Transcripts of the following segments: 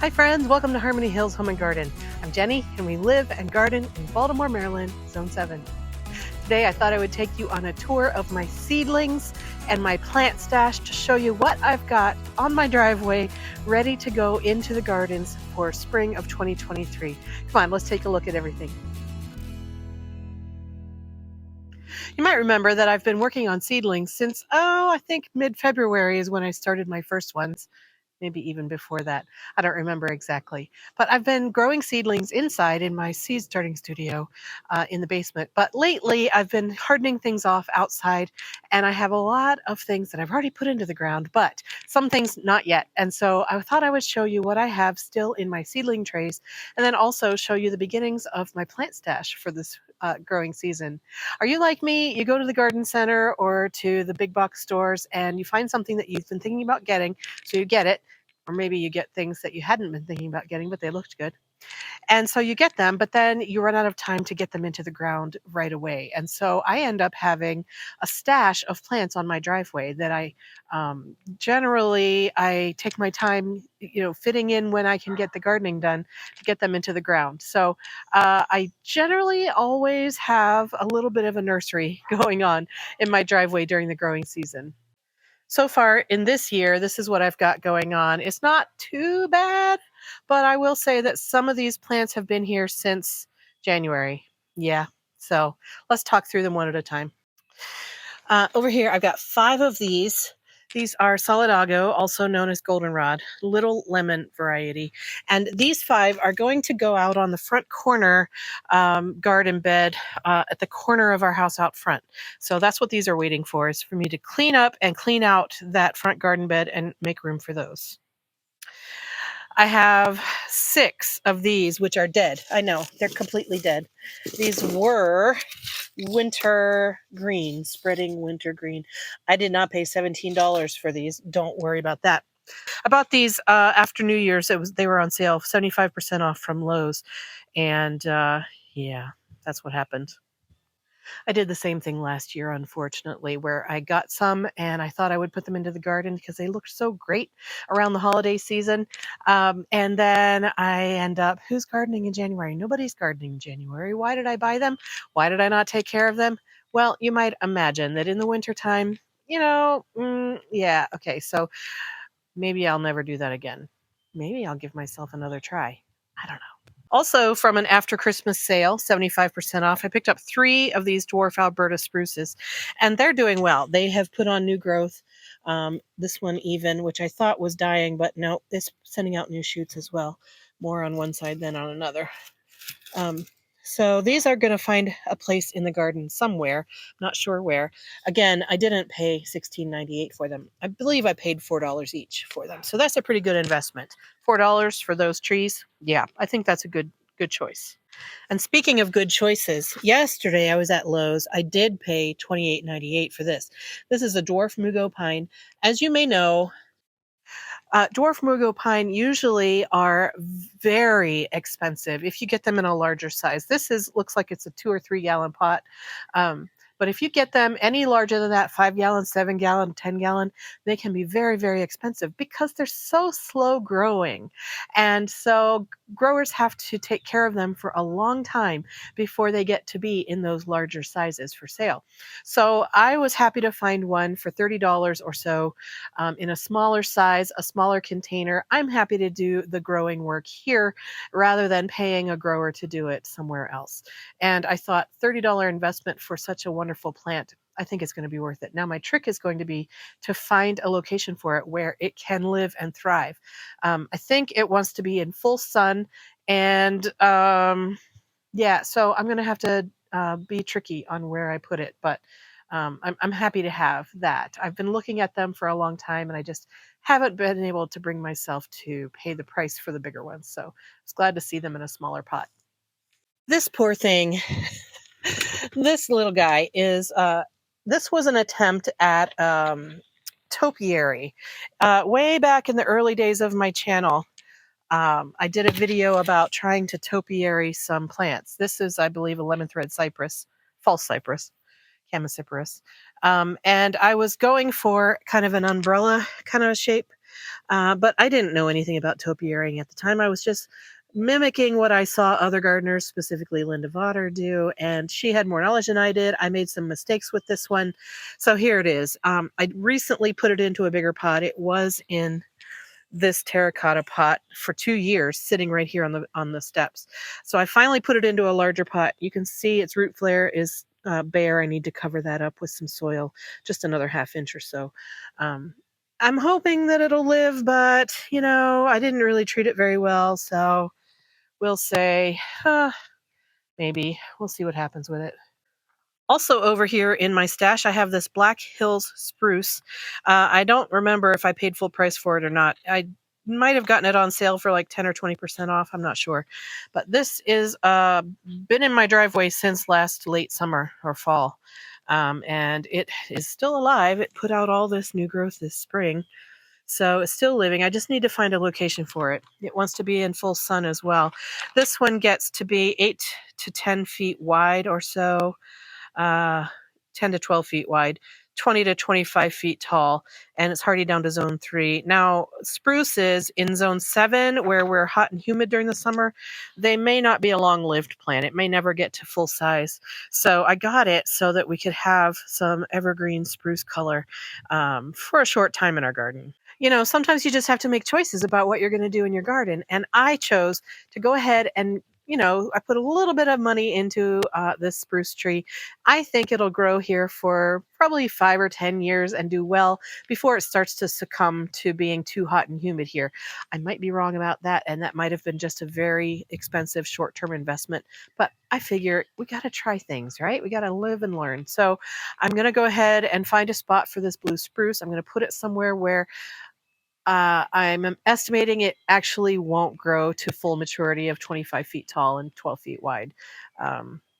Hi friends, welcome to Harmony Hills Home and Garden. I'm Jenny and we live and garden in Baltimore, Maryland, Zone 7. Today I thought I would take you on a tour of my seedlings and my plant stash to show you what I've got on my driveway ready to go into the gardens for spring of 2023. Come on, let's take a look at everything. You might remember that I've been working on seedlings since, I think mid-February is when I started my first ones. Maybe even before that. I don't remember exactly. But I've been growing seedlings inside in my seed starting studio in the basement. But lately, I've been hardening things off outside, and I have a lot of things that I've already put into the ground, but some things not yet. And so I thought I would show you what I have still in my seedling trays, and then also show you the beginnings of my plant stash for this growing season. Are you like me? You go to the garden center or to the big box stores and you find something that you've been thinking about getting, so you get it. Or maybe you get things that you hadn't been thinking about getting, but they looked good. And so you get them, but then you run out of time to get them into the ground right away. And so I end up having a stash of plants on my driveway that generally I take my time, fitting in when I can get the gardening done to get them into the ground. So I generally always have a little bit of a nursery going on in my driveway during the growing season. So far in this year, this is what I've got going on. It's not too bad, but I will say that some of these plants have been here since January. Yeah. So let's talk through them one at a time. Over here, I've got 5 of these. These are Solidago, also known as goldenrod, little lemon variety. And these 5 are going to go out on the front corner garden bed at the corner of our house out front. So that's what these are waiting for, is for me to clean up and clean out that front garden bed and make room for those. I have 6 of these, which are dead. I know, they're completely dead. These were winter green, spreading winter green. I did not pay $17 for these. Don't worry about that. I bought these after New Year's. They were on sale, 75% off from Lowe's. And yeah, that's what happened. I did the same thing last year, unfortunately, where I got some and I thought I would put them into the garden because they looked so great around the holiday season. And then I end up, who's gardening in January? Nobody's gardening in January. Why did I buy them? Why did I not take care of them? Well, you might imagine that in the wintertime, yeah, okay, so maybe I'll never do that again. Maybe I'll give myself another try. I don't know. Also, from an after Christmas sale, 75% off, I picked up 3 of these dwarf Alberta spruces, and they're doing well. They have put on new growth. This one, even, which I thought was dying, but no, it's sending out new shoots as well. More on one side than on another. So these are going to find a place in the garden somewhere. Not sure where. Again, I didn't pay $16.98 for them. I believe I paid $4 each for them. So that's a pretty good investment. $4 for those trees. Yeah, I think that's a good choice. And speaking of good choices, yesterday I was at Lowe's. I did pay $28.98 for this. This is a dwarf mugo pine. As you may know, dwarf mugo pine usually are very expensive if you get them in a larger size. Looks like it's a 2 or 3 gallon pot. But if you get them any larger than that, 5 gallon, 7 gallon, 10 gallon, they can be very, very expensive because they're so slow growing. And so growers have to take care of them for a long time before they get to be in those larger sizes for sale. So I was happy to find one for $30 or so in a smaller size, a smaller container. I'm happy to do the growing work here rather than paying a grower to do it somewhere else. And I thought $30 investment for such a wonderful plant, I think it's going to be worth it. Now, my trick is going to be to find a location for it where it can live and thrive. I think it wants to be in full sun. And yeah, so I'm going to have to be tricky on where I put it. But I'm happy to have that. I've been looking at them for a long time and I just haven't been able to bring myself to pay the price for the bigger ones. So I was glad to see them in a smaller pot. This poor thing, this little guy this was an attempt at topiary. Way back in the early days of my channel, I did a video about trying to topiary some plants. This is, I believe, a lemon thread cypress, false cypress. Chamaecyparis. And I was going for kind of an umbrella kind of shape. But I didn't know anything about topiarying at the time. I was just mimicking what I saw other gardeners, specifically Linda Vodder, do, and she had more knowledge than I did. I made some mistakes with this one. So here it is. I recently put it into a bigger pot. It was in this terracotta pot for 2 years, sitting right here on the steps. So I finally put it into a larger pot. You can see its root flare is bare. I need to cover that up with some soil, just another half inch or so. I'm hoping that it'll live, but I didn't really treat it very well, so we'll say maybe. We'll see what happens with it. Also over here in my stash, I have this Black Hills spruce. I don't remember if I paid full price for it or not. I might have gotten it on sale for like 10 or 20% off. I'm not sure. But this is been in my driveway since last late summer or fall. And it is still alive. It put out all this new growth this spring. So it's still living. I just need to find a location for it. It wants to be in full sun as well. This one gets to be 8 to 10 feet wide or so. uh, 10 to 12 feet wide, 20 to 25 feet tall, and it's hardy down to zone 3. Now, spruces in zone 7, where we're hot and humid during the summer, they may not be a long-lived plant. It may never get to full size. So I got it so that we could have some evergreen spruce color for a short time in our garden. Sometimes you just have to make choices about what you're going to do in your garden. And I chose to go ahead and I put a little bit of money into this spruce tree. I think it'll grow here for probably 5 or 10 years and do well before it starts to succumb to being too hot and humid here. I might be wrong about that, and that might have been just a very expensive short-term investment. But I figure we got to try things, right? We got to live and learn. So I'm going to go ahead and find a spot for this blue spruce. I'm going to put it somewhere where I'm estimating it actually won't grow to full maturity of 25 feet tall and 12 feet wide.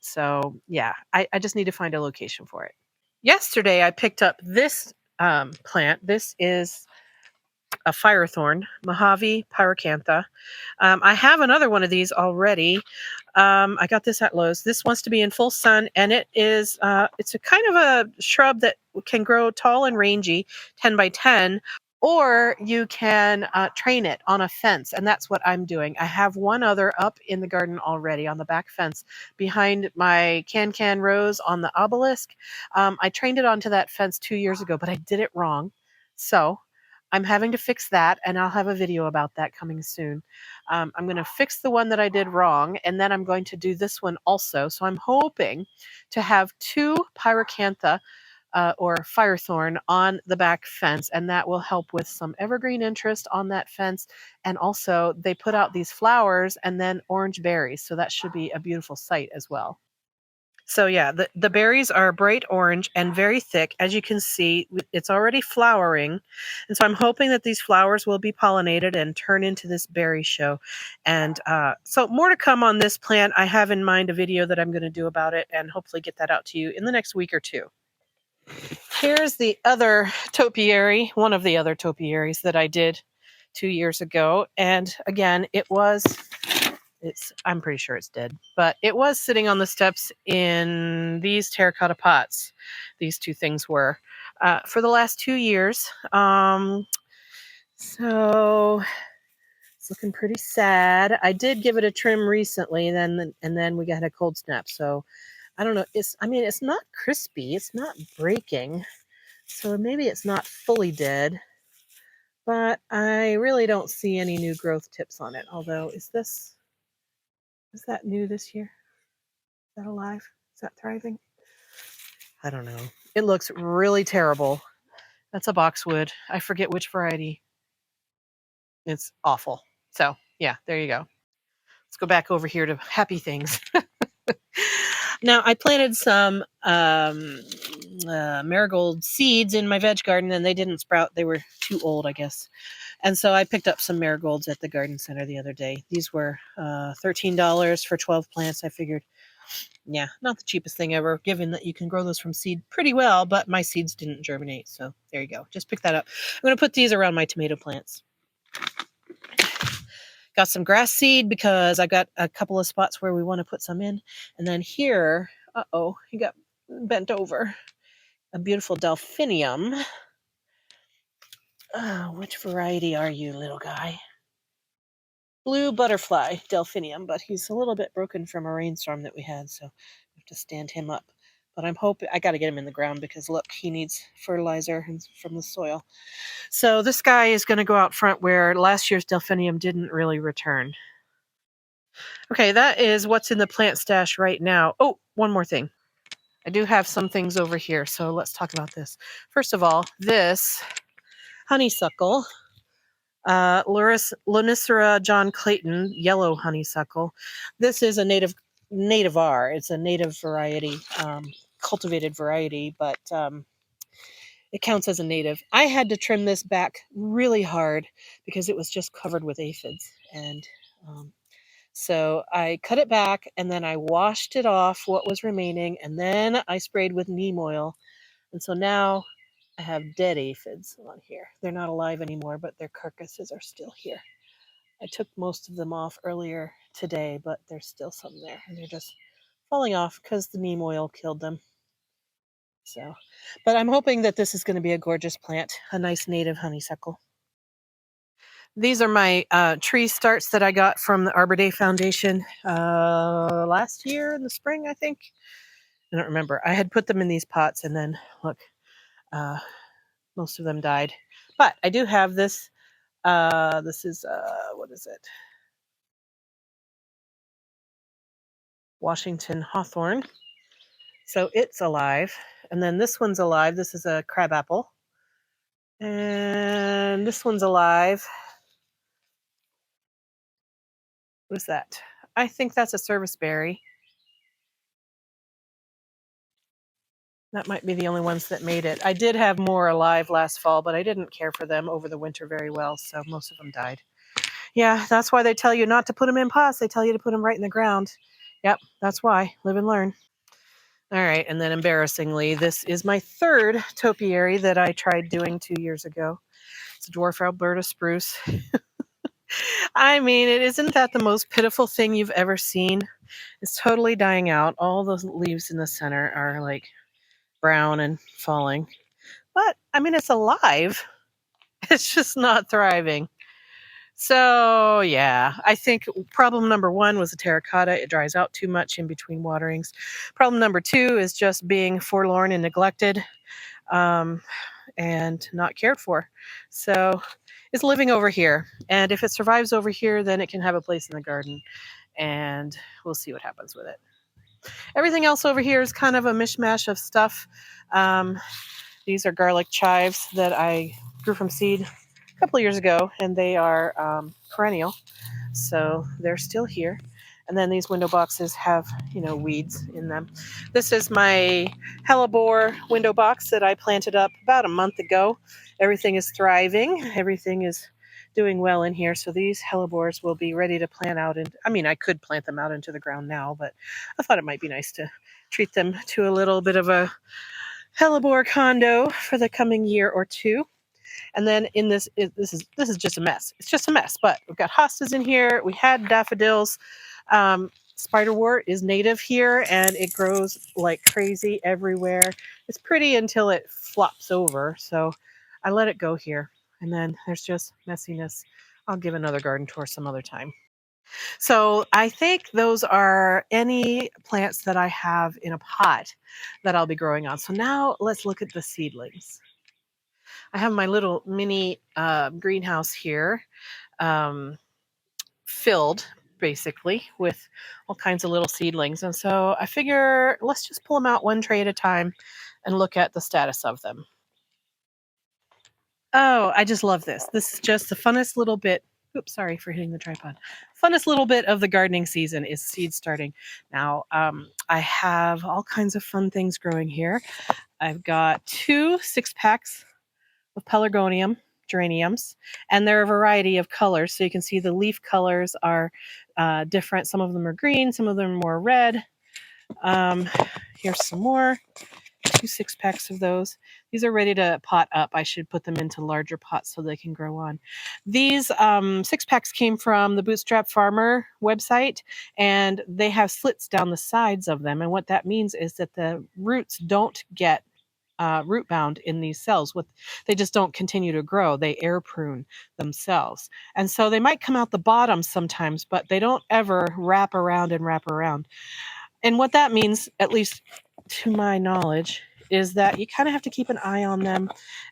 So yeah, I just need to find a location for it. Yesterday, I picked up this plant. This is a firethorn, Mojave pyracantha. I have another one of these already. I got this at Lowe's. This wants to be in full sun, and it's a kind of a shrub that can grow tall and rangy, 10 by 10, or you can train it on a fence, and that's what I'm doing. I have one other up in the garden already on the back fence behind my can rose on the obelisk. I trained it onto that fence 2 years ago, but I did it wrong. So I'm having to fix that, and I'll have a video about that coming soon. I'm going to fix the one that I did wrong, and then I'm going to do this one also. So I'm hoping to have 2 pyracantha or firethorn on the back fence, and that will help with some evergreen interest on that fence. And also, they put out these flowers and then orange berries, so that should be a beautiful sight as well. So yeah, the berries are bright orange and very thick. As you can see, it's already flowering. And so I'm hoping that these flowers will be pollinated and turn into this berry show. And so more to come on this plant. I have in mind a video that I'm going to do about it and hopefully get that out to you in the next week or two. Here's the other topiary, one of the other topiaries that I did 2 years ago. And again, I'm pretty sure it's dead, but it was sitting on the steps in these terracotta pots. These 2 things were for the last 2 years. So it's looking pretty sad. I did give it a trim recently, and then we got a cold snap. So I don't know. It's not crispy. It's not breaking. So maybe it's not fully dead. But I really don't see any new growth tips on it. Although, is that new this year? Is that alive? Is that thriving? I don't know. It looks really terrible. That's a boxwood. I forget which variety. It's awful. So, yeah, there you go. Let's go back over here to happy things. Now, I planted some marigold seeds in my veg garden, and they didn't sprout. They were too old, I guess. And so I picked up some marigolds at the garden center the other day. These were $13 for 12 plants. I figured, yeah, not the cheapest thing ever, given that you can grow those from seed pretty well, but my seeds didn't germinate. So there you go. Just pick that up. I'm going to put these around my tomato plants. Got some grass seed because I got a couple of spots where we want to put some in. And then here, he got bent over. A beautiful delphinium. Which variety are you, little guy? Blue butterfly delphinium, but he's a little bit broken from a rainstorm that we had, so we have to stand him up. But I'm hoping I got to get him in the ground because look, he needs fertilizer from the soil. So this guy is going to go out front where last year's delphinium didn't really return. Okay, that is what's in the plant stash right now. Oh, one more thing. I do have some things over here, so let's talk about this. First of all, this honeysuckle, Lonicera John Clayton yellow honeysuckle. This is a native-are. It's a native variety, cultivated variety, but it counts as a native. I had to trim this back really hard because it was just covered with aphids, and so I cut it back and then I washed it off what was remaining, and then I sprayed with neem oil, and so now I have dead aphids on here. They're not alive anymore, but their carcasses are still here. I took most of them off earlier today, but there's still some there, and they're just falling off because the neem oil killed them. So, but I'm hoping that this is going to be a gorgeous plant, a nice native honeysuckle. These are my tree starts that I got from the Arbor Day Foundation last year in the spring, I think. I don't remember. I had put them in these pots, and then look, most of them died. But I do have this. This is what is it? Washington hawthorn. So it's alive, and then this one's alive. This is a crabapple, and this one's alive. What is that? I think that's a serviceberry. That might be the only ones that made it. I did have more alive last fall, but I didn't care for them over the winter very well, so most of them died. Yeah, that's why they tell you not to put them in pots. They tell you to put them right in the ground. Yep, that's why. Live and learn. All right, and then embarrassingly, this is my third topiary that I tried doing 2 years ago. It's a dwarf Alberta spruce. I mean, it isn't that the most pitiful thing you've ever seen? It's totally dying out. All the leaves in the center are like brown and falling. But I mean, it's alive. It's just not thriving. So, yeah, I think problem number one was the terracotta. It dries out too much in between waterings. Problem number two is just being forlorn and neglected and not cared for. So, it's living over here. And if it survives over here, then it can have a place in the garden. And we'll see what happens with it. Everything else over here is kind of a mishmash of stuff. These are garlic chives that I grew from seed a couple of years ago, and they are perennial, so they're still here. And then these window boxes have, weeds in them. This is my hellebore window box that I planted up about a month ago. Everything is thriving. Everything is doing well in here. So these hellebores will be ready to plant out. And I mean, I could plant them out into the ground now, but I thought it might be nice to treat them to a little bit of a hellebore condo for the coming year or two. And then in this is just a mess. It's just a mess. But we've got hostas in here. We had daffodils. Spiderwort is native here, and it grows like crazy everywhere. It's pretty until it flops over. So I let it go here. And then there's just messiness. I'll give another garden tour some other time. So I think those are any plants that I have in a pot that I'll be growing on. So now let's look at the seedlings. I have my little mini greenhouse here, filled basically with all kinds of little seedlings. And so I figure let's just pull them out one tray at a time and look at the status of them. Oh, I just love this. This is just the funnest little bit. Oops, sorry for hitting the tripod. Funnest little bit of the gardening season is seed starting. Now, I have all kinds of fun things growing here. I've got 2 6-packs of pelargonium geraniums, and they're a variety of colors. So you can see the leaf colors are different. Some of them are green, some of them are more red. Here's some more. 2 6-packs of those. These are ready to pot up. I should put them into larger pots so they can grow on. These 6-packs came from the Bootstrap Farmer website, and they have slits down the sides of them. And what that means is that the roots don't get root bound in these cells. They just don't continue to grow. They air prune themselves. And so they might come out the bottom sometimes, but they don't ever wrap around and wrap around. And what that means, at least to my knowledge, is that you kind of have to keep an eye on them.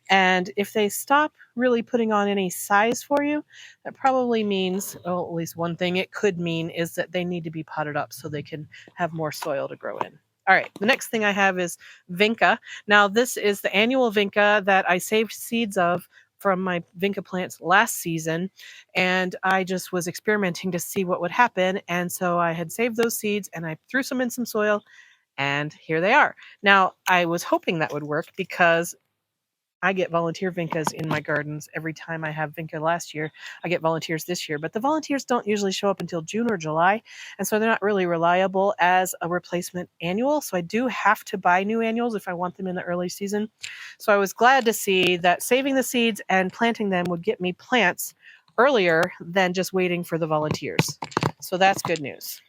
And if they stop really putting on any size for you, that probably means, well, at least one thing it could mean is that they need to be potted up so they can have more soil to grow in. All right, the next thing I have is vinca. Now, this is the annual vinca that I saved seeds of from my vinca plants last season, and I just was experimenting to see what would happen. And so I had saved those seeds and I threw some in some soil, and here they are. Now, I was hoping that would work because I get volunteer vincas in my gardens every time. I have vinca last year. I get volunteers this year, but the volunteers don't usually show up until June or July, and so they're not really reliable as a replacement annual. So I do have to buy new annuals if I want them in the early season. So I was glad to see that saving the seeds and planting them would get me plants earlier than just waiting for the volunteers. So that's good news.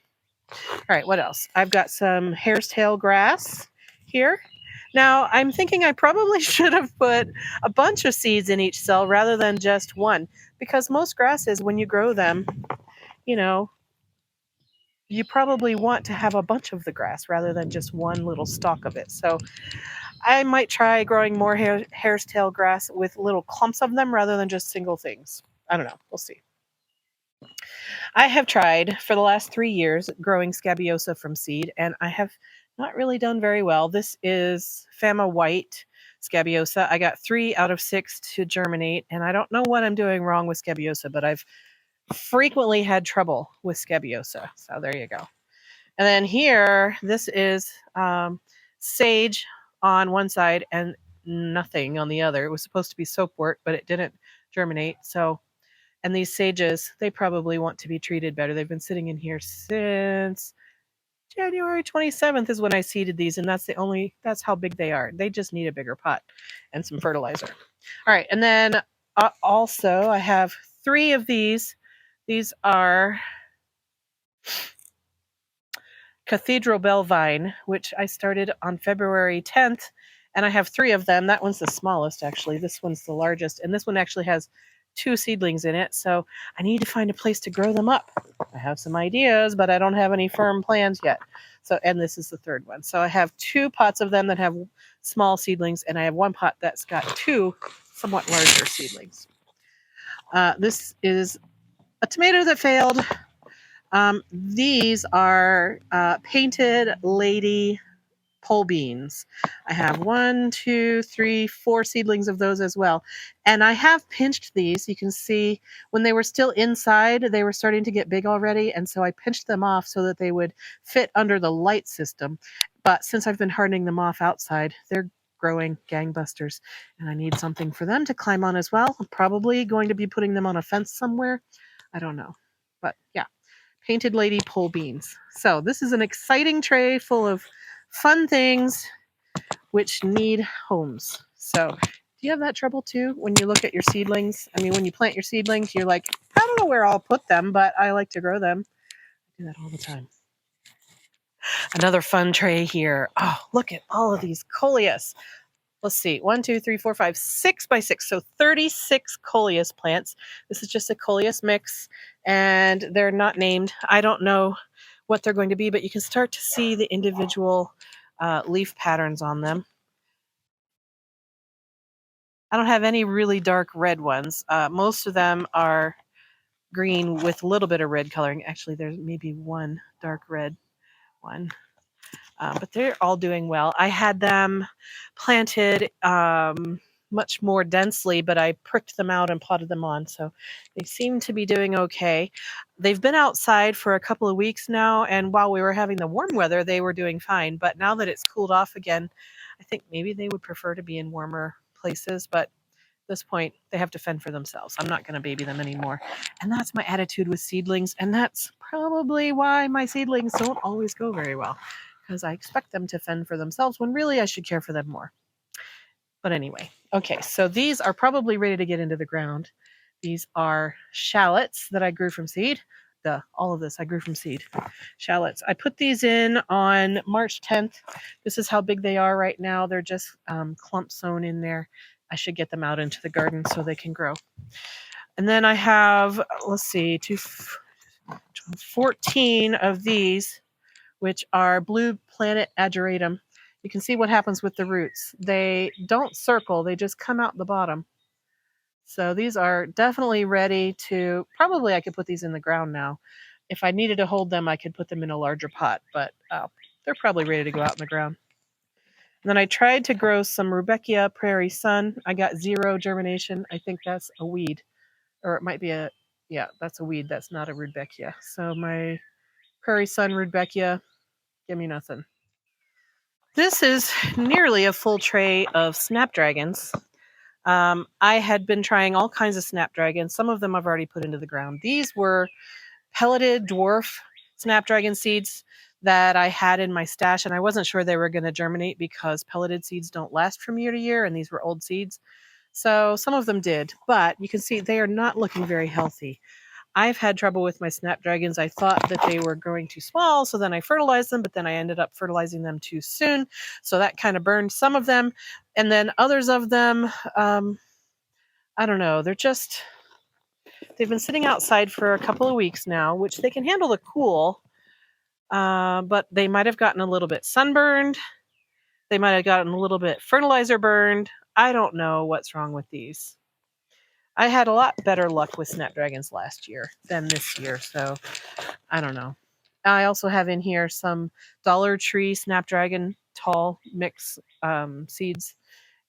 All right, what else? I've got some hare's tail grass here. Now, I'm thinking I probably should have put a bunch of seeds in each cell rather than just one, because most grasses, when you grow them, you know, you probably want to have a bunch of the grass rather than just one little stalk of it. So I might try growing more hare's tail grass with little clumps of them rather than just single things. I don't know. We'll see. I have tried for the last 3 years growing scabiosa from seed, and I have not really done very well. This is Fama White scabiosa. I got 3 out of 6 to germinate, and I don't know what I'm doing wrong with scabiosa, but I've frequently had trouble with scabiosa. So there you go. And then here, this is sage on one side and nothing on the other. It was supposed to be soapwort, but it didn't germinate. So, and these sages, they probably want to be treated better. They've been sitting in here since January 27th is when I seeded these, and that's how big they are. They just need a bigger pot and some fertilizer. All right, and then also I have 3 of these. These are Cathedral Bellvine, which I started on February 10th, and I have 3 of them. That one's the smallest, actually. This one's the largest, and this one actually has 2 seedlings in it, so I need to find a place to grow them up. I have some ideas, but I don't have any firm plans yet. So, and this is the 3rd one. So I have 2 pots of them that have small seedlings, and I have 1 pot that's got 2 somewhat larger seedlings. This is a tomato that failed. These are painted lady pole beans. I have 1, 2, 3, 4 seedlings of those as well. And I have pinched these. You can see when they were still inside, they were starting to get big already. And so I pinched them off so that they would fit under the light system. But since I've been hardening them off outside, they're growing gangbusters. And I need something for them to climb on as well. I'm probably going to be putting them on a fence somewhere. I don't know. But yeah. Painted lady pole beans. So this is an exciting tray full of fun things which need homes. So do you have that trouble too when you look at your seedlings? I mean, when you plant your seedlings, you're like, I don't know where I'll put them, but I like to grow them. I do that all the time. Another fun tray here. Oh, look at all of these coleus. Let's see, 1, 2, 3, 4, 5, 6 by 6. So 36 coleus plants. This is just a coleus mix, and they're not named. I don't know what they're going to be, but you can start to see the individual leaf patterns on them. I don't have any really dark red ones. Most of them are green with a little bit of red coloring. Actually, there's maybe one dark red one. But they're all doing well. I had them planted much more densely, but I pricked them out and potted them on, so they seem to be doing okay. They've been outside for a couple of weeks now, and while we were having the warm weather, they were doing fine. But now that it's cooled off again, I think maybe they would prefer to be in warmer places, but at this point, they have to fend for themselves. I'm not going to baby them anymore. And that's my attitude with seedlings, and that's probably why my seedlings don't always go very well, because I expect them to fend for themselves when really I should care for them more. But anyway, okay, so these are probably ready to get into the ground. These are shallots that I grew from seed. all of this I grew from seed. Shallots. I put these in on March 10th. This is how big they are right now. They're just clumps sewn in there. I should get them out into the garden so they can grow. And then I have, let's see, 14 of these, which are blue planet ageratum. You can see what happens with the roots. They don't circle, they just come out the bottom. So these are definitely ready to, probably I could put these in the ground now. If I needed to hold them, I could put them in a larger pot, but they're probably ready to go out in the ground. And then I tried to grow some Rudbeckia Prairie Sun. I got 0 germination. I think that's a weed, or it might be yeah, that's a weed. That's not a Rudbeckia. So my Prairie Sun Rudbeckia, give me nothing. This is nearly a full tray of snapdragons. I had been trying all kinds of snapdragons. Some of them I've already put into the ground. These were pelleted dwarf snapdragon seeds that I had in my stash, and I wasn't sure they were going to germinate because pelleted seeds don't last from year to year, and these were old seeds. So some of them did, but you can see they are not looking very healthy. I've had trouble with my snapdragons. I thought that they were growing too small, so then I fertilized them, but then I ended up fertilizing them too soon. So that kind of burned some of them. And then others of them, I don't know, they've been sitting outside for a couple of weeks now, which they can handle the cool, but they might have gotten a little bit sunburned. They might have gotten a little bit fertilizer burned. I don't know what's wrong with these. I had a lot better luck with snapdragons last year than this year, so I don't know. I also have in here some Dollar Tree Snapdragon tall mix seeds.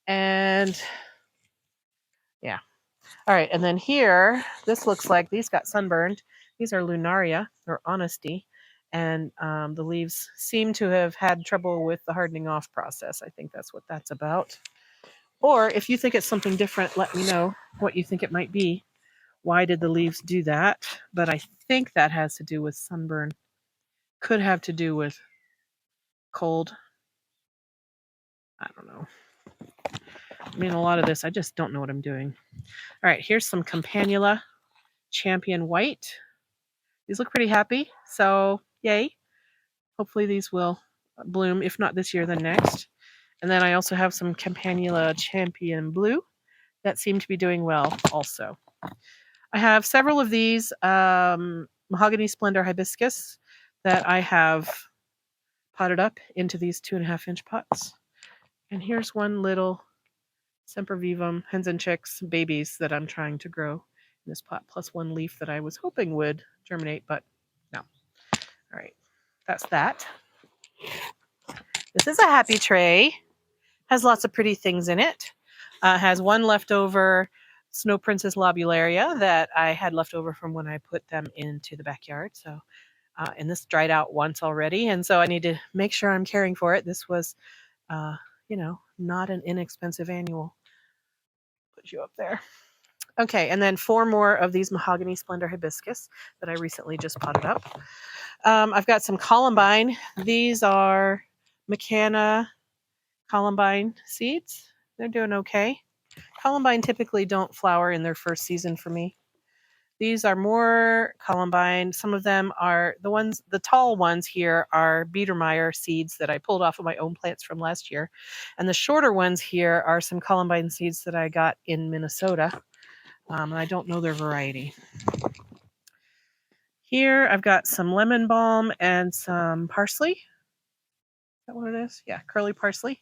And yeah. All right. And then here, this looks like these got sunburned. These are Lunaria or Honesty. And the leaves seem to have had trouble with the hardening off process. I think that's what that's about. Or if you think it's something different, let me know what you think it might be. Why did the leaves do that? But I think that has to do with sunburn. Could have to do with cold. I don't know. I mean, a lot of this, I just don't know what I'm doing. All right, here's some Campanula Champion White. These look pretty happy, so yay. Hopefully these will bloom, if not this year, then next. And then I also have some Campanula Champion Blue that seem to be doing well also. I have several of these Mahogany Splendor Hibiscus that I have potted up into these 2.5-inch pots. And here's one little Sempervivum hens and chicks babies that I'm trying to grow in this pot, plus one leaf that I was hoping would germinate, but no. All right, that's that. This is a happy tray. Has lots of pretty things in it. Has one leftover Snow Princess lobularia that I had left over from when I put them into the backyard. So, and this dried out once already, and so I need to make sure I'm caring for it. This was, not an inexpensive annual. Put you up there. Okay, and then 4 more of these Mahogany Splendor Hibiscus that I recently just potted up. I've got some Columbine. These are McCanna Columbine seeds. They're doing okay. Columbine typically don't flower in their first season for me. These are more Columbine. Some of them are the tall ones here are Biedermeier seeds that I pulled off of my own plants from last year. And the shorter ones here are some Columbine seeds that I got in Minnesota. And I don't know their variety. Here I've got some lemon balm and some parsley. Is that what it is? Yeah, curly parsley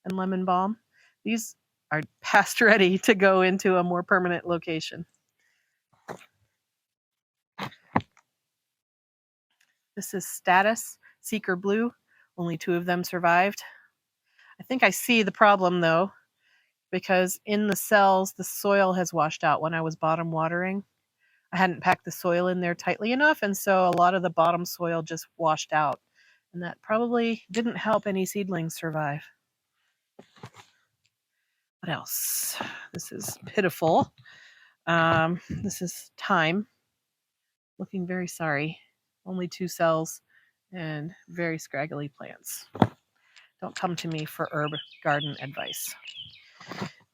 and lemon balm. These are past ready to go into a more permanent location. This is Status Seeker Blue. Only 2 of them survived. I think I see the problem though, because in the cells, the soil has washed out when I was bottom watering. I hadn't packed the soil in there tightly enough, and so a lot of the bottom soil just washed out. And that probably didn't help any seedlings survive. What else? This is pitiful. This is Thyme. Looking very sorry. Only 2 cells and very scraggly plants. Don't come to me for herb garden advice.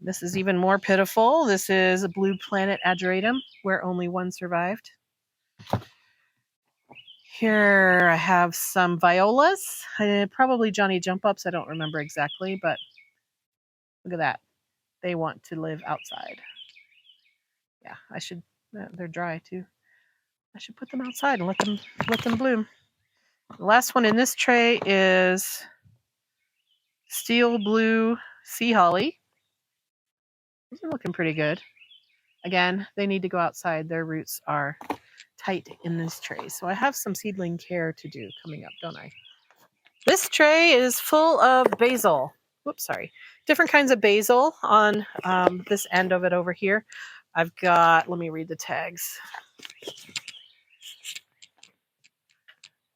This is even more pitiful. This is a Blue Planet Ageratum, where only 1 survived. Here I have some violas, probably Johnny jump ups. I don't remember exactly, but look at that. They want to live outside. Yeah, I should. They're dry too. I should put them outside and let them bloom. The last one in this tray is steel blue sea holly. These are looking pretty good. Again, they need to go outside. Their roots are tight in this tray. So I have some seedling care to do coming up, don't I? This tray is full of basil. Whoops, sorry. Different kinds of basil on this end of it over here. I've got, let me read the tags.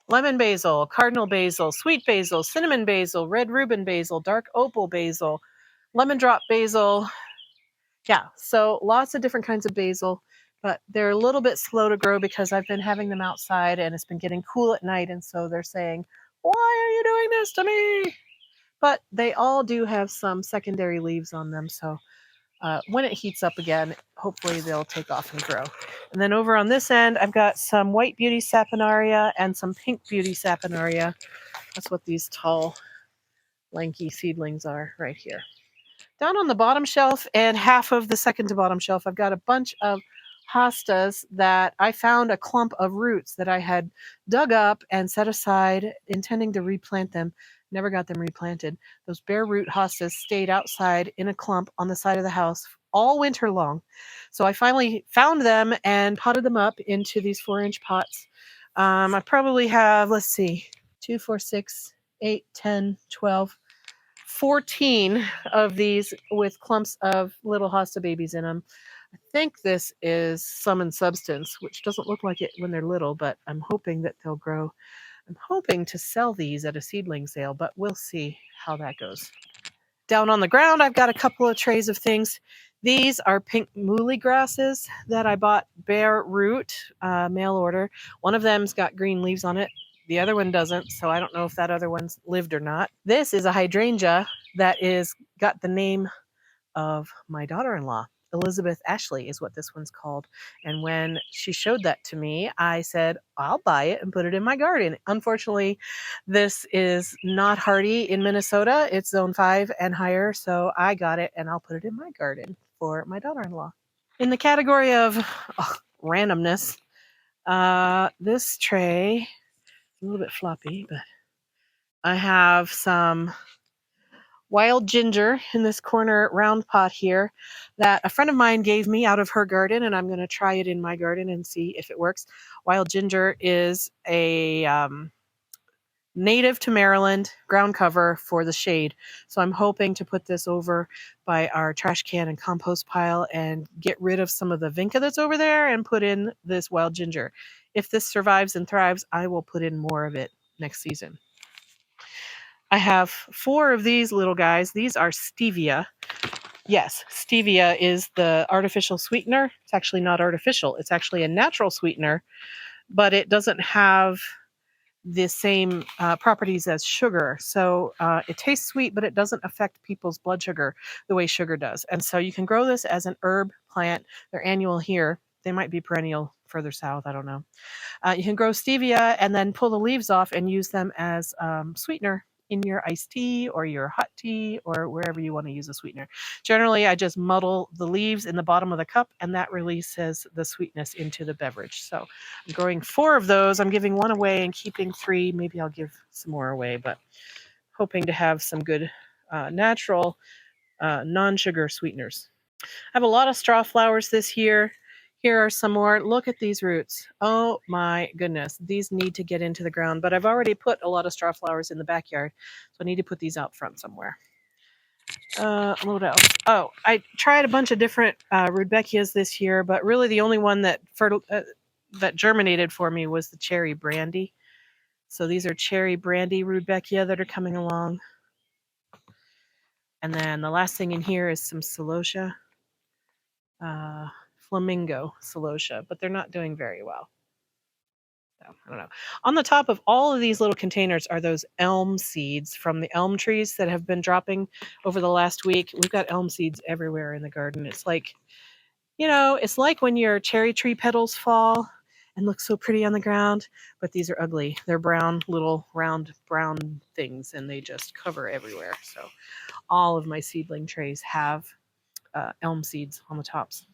Lemon basil, cardinal basil, sweet basil, cinnamon basil, red Reuben basil, dark opal basil, lemon drop basil. Yeah, so lots of different kinds of basil, but they're a little bit slow to grow because I've been having them outside and it's been getting cool at night. And so they're saying, why are you doing this to me? But they all do have some secondary leaves on them. So when it heats up again, hopefully they'll take off and grow. And then over on this end, I've got some white beauty saponaria and some pink beauty saponaria. That's what these tall, lanky seedlings are right here. Down on the bottom shelf and half of the second to bottom shelf, I've got a bunch of hostas that I found a clump of roots that I had dug up and set aside, intending to replant them. Never got them replanted. Those bare root hostas stayed outside in a clump on the side of the house all winter long. So I finally found them and potted them up into these 4-inch pots. I probably have, let's see, 2, 4, 6, 8, 10, 12, 14 of these with clumps of little hosta babies in them. I think this is Sum and Substance, which doesn't look like it when they're little, but I'm hoping that they'll grow. I'm hoping to sell these at a seedling sale, but we'll see how that goes. Down on the ground, I've got a couple of trays of things. These are pink muhly grasses that I bought bare root, mail order. One of them's got green leaves on it. The other one doesn't, so I don't know if that other one's lived or not. This is a hydrangea that is got the name of my daughter-in-law. Elizabeth Ashley is what this one's called. And when she showed that to me, I said, I'll buy it and put it in my garden. Unfortunately, this is not hardy in Minnesota. It's zone 5 and higher. So I got it and I'll put it in my garden for my daughter-in-law. In the category of randomness, this tray is a little bit floppy, but I have some wild ginger in this corner round pot here that a friend of mine gave me out of her garden, and I'm going to try it in my garden and see if it works. Wild ginger is a native to Maryland ground cover for the shade. So I'm hoping to put this over by our trash can and compost pile and get rid of some of the vinca that's over there and put in this wild ginger. If this survives and thrives, I will put in more of it next season. I have 4 of these little guys. These are stevia. Yes, stevia is the artificial sweetener. It's actually not artificial. It's actually a natural sweetener, but it doesn't have the same properties as sugar. So it tastes sweet, but it doesn't affect people's blood sugar the way sugar does. And so you can grow this as an herb plant. They're annual here. They might be perennial further south. I don't know. You can grow stevia and then pull the leaves off and use them as sweetener in your iced tea or your hot tea or wherever you want to use a sweetener. Generally, I just muddle the leaves in the bottom of the cup and that releases the sweetness into the beverage. So I'm growing 4 of those. I'm giving 1 away and keeping 3. Maybe I'll give some more away, but hoping to have some good natural non-sugar sweeteners. I have a lot of straw flowers this year. Here are some more. Look at these roots. Oh my goodness. These need to get into the ground, but I've already put a lot of straw flowers in the backyard, so I need to put these out front somewhere. What else? Oh, I tried a bunch of different rudbeckias this year, but really the only one that germinated for me was the cherry brandy. So these are cherry brandy rudbeckia that are coming along. And then the last thing in here is some celosia. Flamingo celosia, but they're not doing very well. So, I don't know. On the top of all of these little containers are those elm seeds from the elm trees that have been dropping over the last week. We've got elm seeds everywhere in the garden. It's like, it's like when your cherry tree petals fall and look so pretty on the ground, but these are ugly. They're brown, little round brown things, and they just cover everywhere. So all of my seedling trays have elm seeds on the tops.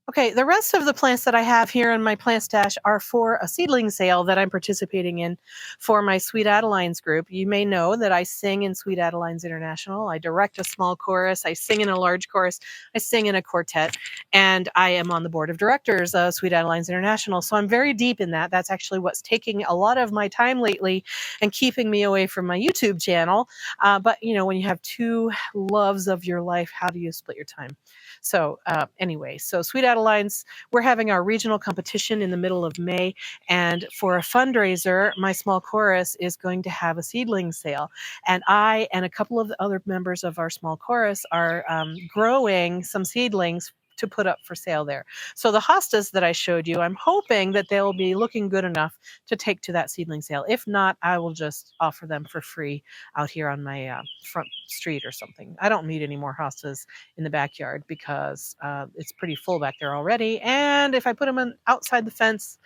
Okay, the rest of the plants that I have here in my plant stash are for a seedling sale that I'm participating in for my Sweet Adelines group. You may know that I sing in Sweet Adelines International. I direct a small chorus, I sing in a large chorus, I sing in a quartet, and I am on the board of directors of Sweet Adelines International. So I'm very deep in that. That's actually what's taking a lot of my time lately and keeping me away from my YouTube channel. But when you have two loves of your life, how do you split your time? So anyway, so Sweet Adelines, we're having our regional competition in the middle of May. And for a fundraiser, my small chorus is going to have a seedling sale. And I and a couple of the other members of our small chorus are growing some seedlings to put up for sale there. So the hostas that I showed you, I'm hoping that they'll be looking good enough to take to that seedling sale. If not, I will just offer them for free out here on my front street or something. I don't need any more hostas in the backyard because it's pretty full back there already. And if I put them outside the fence,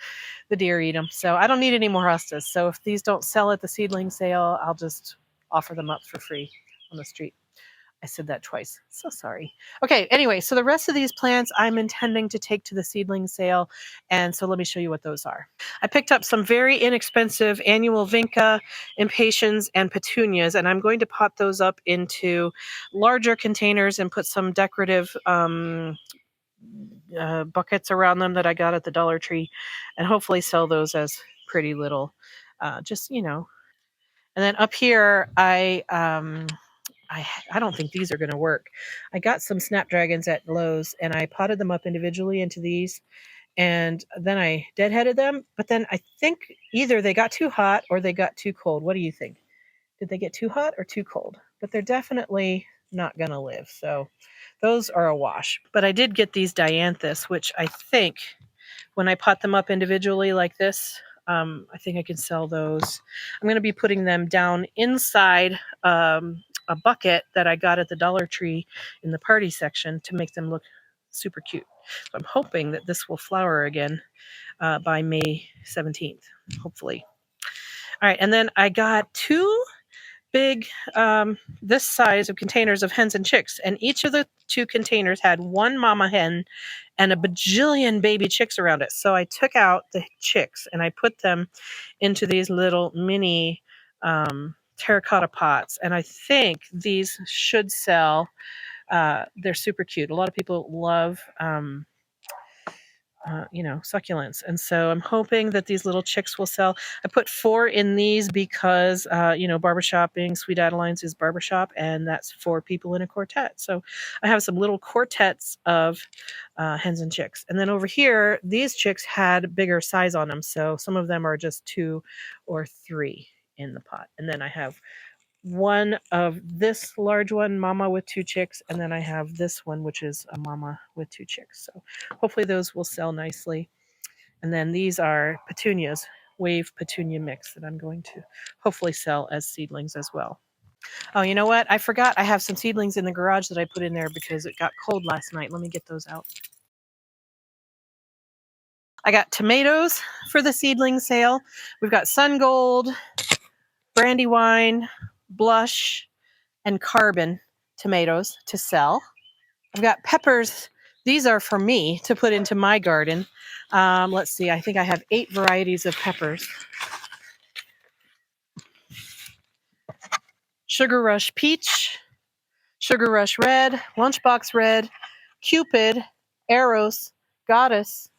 the deer eat them. So I don't need any more hostas. So if these don't sell at the seedling sale, I'll just offer them up for free on the street. I said that twice. So sorry. Okay, anyway, so the rest of these plants I'm intending to take to the seedling sale. And so let me show you what those are. I picked up some very inexpensive annual vinca, impatiens, and petunias, and I'm going to pot those up into larger containers and put some decorative buckets around them that I got at the Dollar Tree and hopefully sell those as pretty little, And then up here, I don't think these are going to work. I got some snapdragons at Lowe's and I potted them up individually into these and then I deadheaded them. But then I think either they got too hot or they got too cold. What do you think? Did they get too hot or too cold? But they're definitely not going to live. So those are a wash. But I did get these dianthus, which I think when I pot them up individually like this, I think I can sell those. I'm going to be putting them down inside a bucket that I got at the Dollar Tree in the party section to make them look super cute. So I'm hoping that this will flower again by May 17th, hopefully. All right, and then I got two big, this size of containers of hens and chicks, and each of the two containers had one mama hen and a bajillion baby chicks around it. So I took out the chicks and I put them into these little mini terracotta pots, and I think these should sell. They're super cute. A lot of people love succulents. And so I'm hoping that these little chicks will sell. I put 4 in these because, barbershopping, Sweet Adelines is barbershop, and that's 4 people in a quartet. So I have some little quartets of hens and chicks. And then over here, these chicks had bigger size on them. So some of them are just 2 or 3 in the pot. And then I have one of this large one, mama with 2 chicks, and then I have this one, which is a mama with 2 chicks. So hopefully those will sell nicely. And then these are petunias, wave petunia mix that I'm going to hopefully sell as seedlings as well. Oh, you know what? I forgot I have some seedlings in the garage that I put in there because it got cold last night. Let me get those out. I got tomatoes for the seedling sale. We've got Sun Gold, Brandywine, Blush, and Carbon tomatoes to sell. I've got peppers. These are for me to put into my garden. Let's see. I think I have 8 varieties of peppers. Sugar Rush Peach, Sugar Rush Red, Lunchbox Red, Cupid, Eros, Goddess,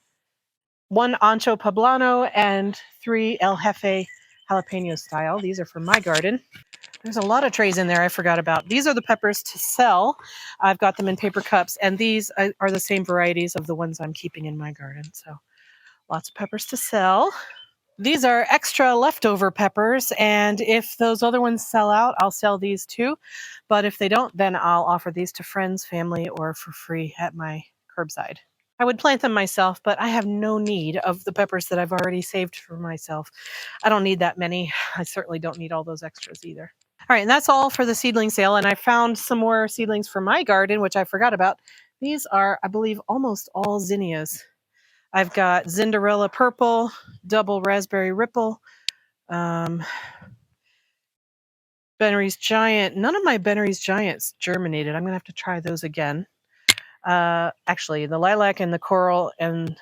1 Ancho Poblano, and 3 El Jefe Jalapeno Style. These are for my garden. There's a lot of trays in there I forgot about. These are the peppers to sell. I've got them in paper cups, and these are the same varieties of the ones I'm keeping in my garden. So lots of peppers to sell. These are extra leftover peppers, and if those other ones sell out, I'll sell these too. But if they don't, then I'll offer these to friends, family, or for free at my curbside. I would plant them myself, but I have no need of the peppers that I've already saved for myself. I don't need that many. I certainly don't need all those extras either. All right, and that's all for the seedling sale. And I found some more seedlings for my garden, which I forgot about. These are, I believe, almost all zinnias. I've got Zinderella Purple, Double Raspberry Ripple, Bennery's Giant. None of my Bennery's Giants germinated. I'm going to have to try those again. Actually, the Lilac and the Coral and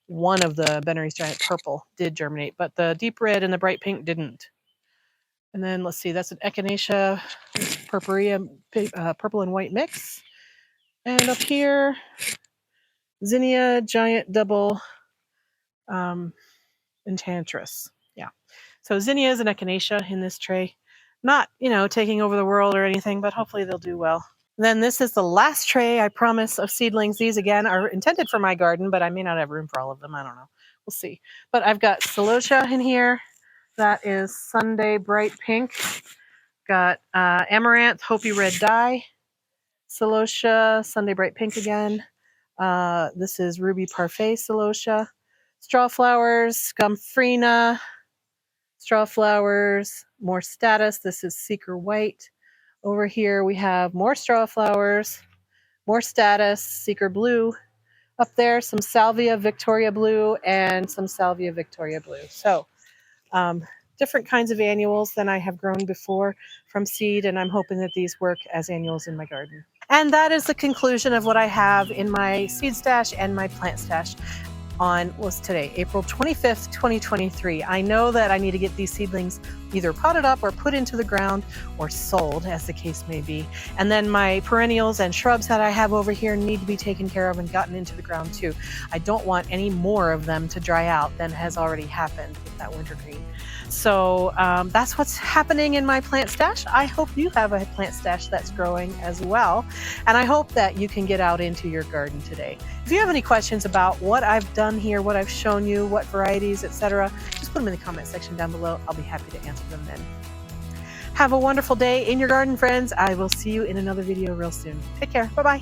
one of the Bennery's Giant Purple did germinate, but the Deep Red and the Bright Pink didn't. And then let's see, that's an Echinacea Purpurea purple and white mix. And up here, Zinnia Giant Double Enchantress. Yeah. So zinnias and echinacea in this tray. Not, taking over the world or anything, but hopefully they'll do well. Then this is the last tray, I promise, of seedlings. These, again, are intended for my garden, but I may not have room for all of them. I don't know. We'll see. But I've got celosia in here. That is Sunday Bright Pink. Got Amaranth Hopi Red Dye. Celosia, Sunday Bright Pink again. This is Ruby Parfait Celosia. Strawflowers, Gumfrina. Strawflowers, more Status. This is Seeker White. Over here we have more Strawflowers, more Status, Seeker Blue. Up there, some Salvia Victoria Blue and some Salvia Victoria Blue. So different kinds of annuals than I have grown before from seed, and I'm hoping that these work as annuals in my garden. And that is the conclusion of what I have in my seed stash and my plant stash on, what's today, April 25th, 2023. I know that I need to get these seedlings either potted up or put into the ground or sold, as the case may be. And then my perennials and shrubs that I have over here need to be taken care of and gotten into the ground too. I don't want any more of them to dry out than has already happened with that wintergreen. So that's what's happening in my plant stash. I hope you have a plant stash that's growing as well. And I hope that you can get out into your garden today. If you have any questions about what I've done here, what I've shown you, what varieties, etc., just put them in the comment section down below. I'll be happy to answer them then. Have a wonderful day in your garden, friends. I will see you in another video real soon. Take care. Bye-bye.